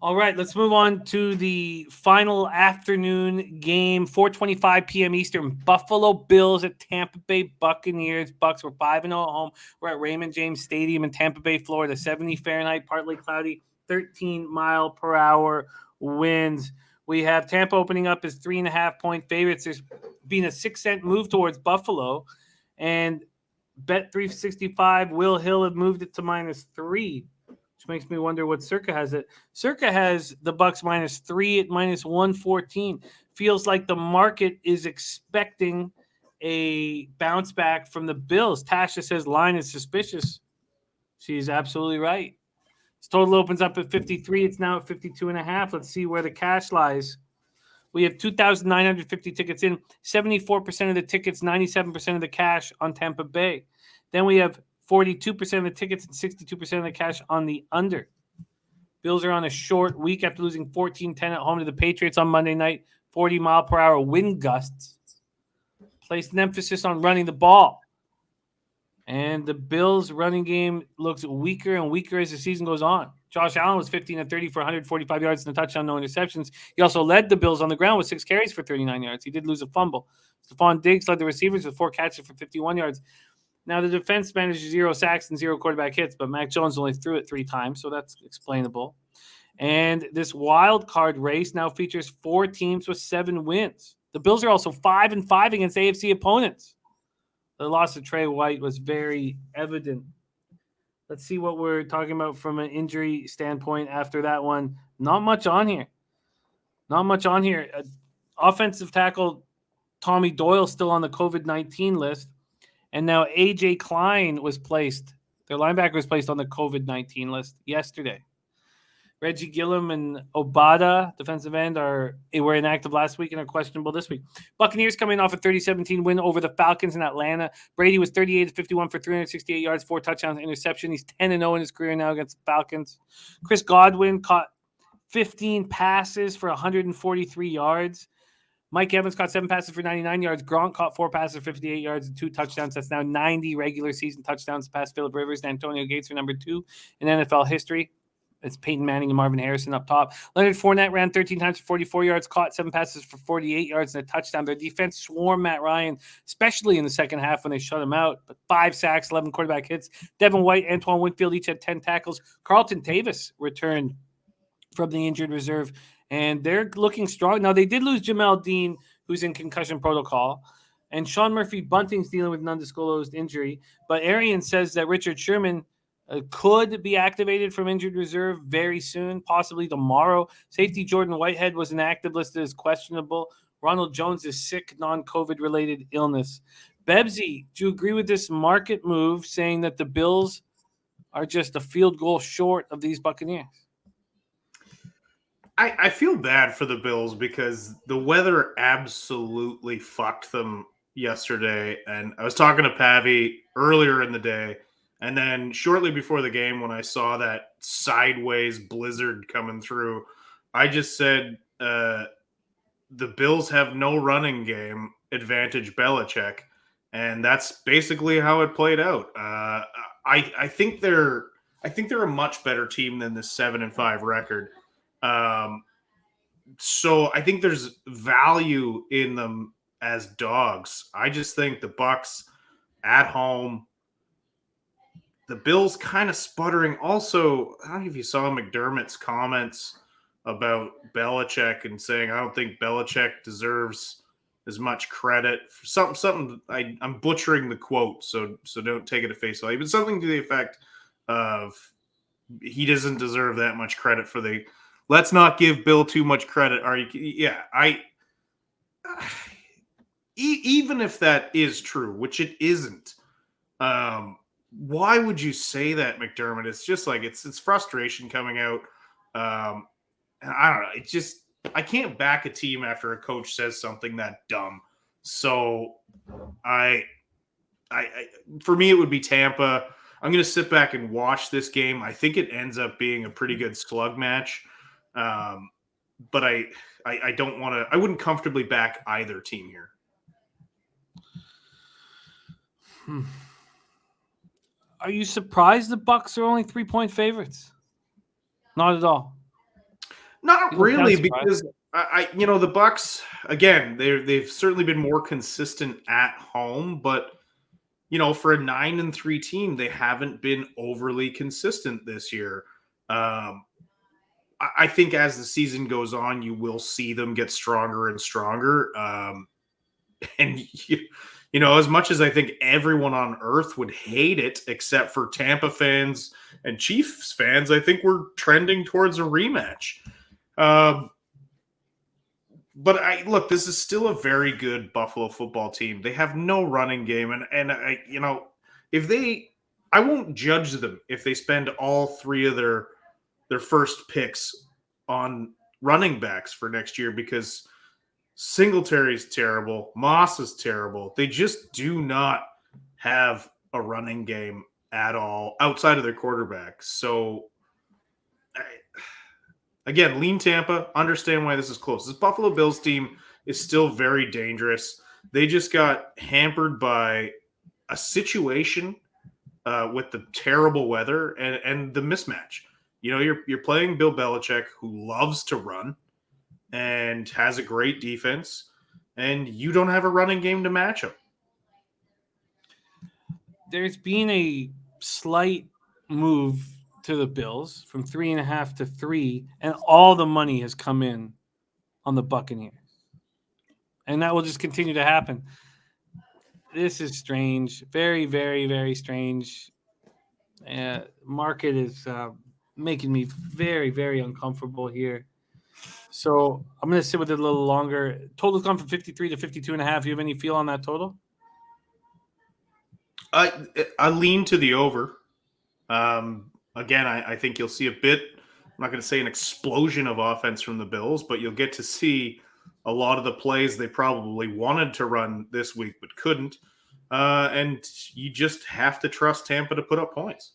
All right, let's move on to the final afternoon game, 4:25 p.m. Eastern. Buffalo Bills at Tampa Bay Buccaneers. Bucks were 5-0 at home. We're at Raymond James Stadium in Tampa Bay, Florida. 70 Fahrenheit, partly cloudy, 13 mile per hour winds. We have Tampa opening up as 3.5 point favorites. There's been a 6 cent move towards Buffalo, and Bet 365 Will Hill have moved it to -3, which makes me wonder what Circa has it. Circa has the Bucks -3 at -114. Feels like the market is expecting a bounce back from the Bills. Tasha says line is suspicious. She's absolutely right. This total opens up at 53. It's now at 52.5. Let's see where the cash lies. We have 2,950 tickets in, 74% of the tickets, 97% of the cash on Tampa Bay. Then we have 42% of the tickets and 62% of the cash on the under. Bills are on a short week after losing 14-10 at home to the Patriots on Monday night. 40-mile-per-hour wind gusts placed an emphasis on running the ball. And the Bills' running game looks weaker and weaker as the season goes on. Josh Allen was 15 of 30 for 145 yards and a touchdown, no interceptions. He also led the Bills on the ground with 6 carries for 39 yards. He did lose a fumble. Stephon Diggs led the receivers with 4 catches for 51 yards. Now, the defense managed 0 sacks and 0 quarterback hits, but Mac Jones only threw it 3 times, so that's explainable. And this wild card race now features 4 teams with 7 wins. The Bills are also 5-5 against AFC opponents. The loss of Trey White was very evident. Let's see what we're talking about from an injury standpoint after that one. Not much on here. Not much on here. Offensive tackle Tommy Doyle still on the COVID-19 list. And now A.J. Klein was placed. Their linebacker was placed on the COVID-19 list yesterday. Reggie Gillum and Obada, defensive end, were inactive last week and are questionable this week. Buccaneers coming off a 30-17 win over the Falcons in Atlanta. Brady was 38-51 for 368 yards, 4 touchdowns, interception. He's 10-0 in his career now against the Falcons. Chris Godwin caught 15 passes for 143 yards. Mike Evans caught 7 passes for 99 yards. Gronk caught 4 passes for 58 yards and 2 touchdowns. That's now 90 regular season touchdowns past Phillip Rivers and Antonio Gates for number 2 in NFL history. It's Peyton Manning and Marvin Harrison up top. Leonard Fournette ran 13 times for 44 yards, caught 7 passes for 48 yards and a touchdown. Their defense swarmed Matt Ryan, especially in the second half when they shut him out. But 5 sacks, 11 quarterback hits. Devin White, Antoine Winfield each had 10 tackles. Carlton Davis returned from the injured reserve, and they're looking strong. Now, they did lose Jamel Dean, who's in concussion protocol, and Sean Murphy-Bunting's dealing with an undisclosed injury. But Arian says that Richard Sherman could be activated from injured reserve very soon, possibly tomorrow. Safety Jordan Whitehead was inactive, listed as questionable. Ronald Jones is sick, non-COVID-related illness. Bebsie, do you agree with this market move, saying that the Bills are just a field goal short of these Buccaneers? I feel bad for the Bills because the weather absolutely fucked them yesterday. And I was talking to Pavi earlier in the day, and then shortly before the game, when I saw that sideways blizzard coming through, I just said, the Bills have no running game advantage Belichick. And that's basically how it played out. I think they're a much better team than this 7-5 record. So I think there's value in them as dogs. I just think the Bucks at home, the Bills kind of sputtering. Also, I don't know if you saw McDermott's comments about Belichick and saying, I don't think Belichick deserves as much credit for something. I'm butchering the quote, so don't take it at face value, but something to the effect of he doesn't deserve that much credit for the. Let's not give Bill too much credit. Are you? Yeah, even if that is true, which it isn't. Why would you say that, McDermott? It's just like it's frustration coming out. And I don't know. It's just I can't back a team after a coach says something that dumb. So I for me it would be Tampa. I'm going to sit back and watch this game. I think it ends up being a pretty good slug match. But I don't want to. I wouldn't comfortably back either team here. Are you surprised the Bucks are only 3-point favorites? Not at all. Not People sound really, surprised. because the Bucks again. They've certainly been more consistent at home, but for a 9-3 team, they haven't been overly consistent this year. I think as the season goes on, you will see them get stronger and stronger. And as much as I think everyone on earth would hate it, except for Tampa fans and Chiefs fans, I think we're trending towards a rematch. But look, this is still a very good Buffalo football team. They have no running game, and I won't judge them if they spend all three of their first picks on running backs for next year, because Singletary's terrible, Moss is terrible. They just do not have a running game at all outside of their quarterback. So, again, lean Tampa. Understand why this is close. This Buffalo Bills team is still very dangerous. They just got hampered by a situation with the terrible weather and the mismatch. You're playing Bill Belichick, who loves to run and has a great defense, and you don't have a running game to match him. There's been a slight move to the Bills from 3.5 to 3, and all the money has come in on the Buccaneers. And that will just continue to happen. This is strange. Very, very, very strange. Market is making me very, very uncomfortable here. So I'm going to sit with it a little longer. Total's gone from 53 to 52.5. You have any feel on that total? I lean to the over. Again, I think you'll see a bit. I'm not going to say an explosion of offense from the Bills, but you'll get to see a lot of the plays they probably wanted to run this week but couldn't. And you just have to trust Tampa to put up points.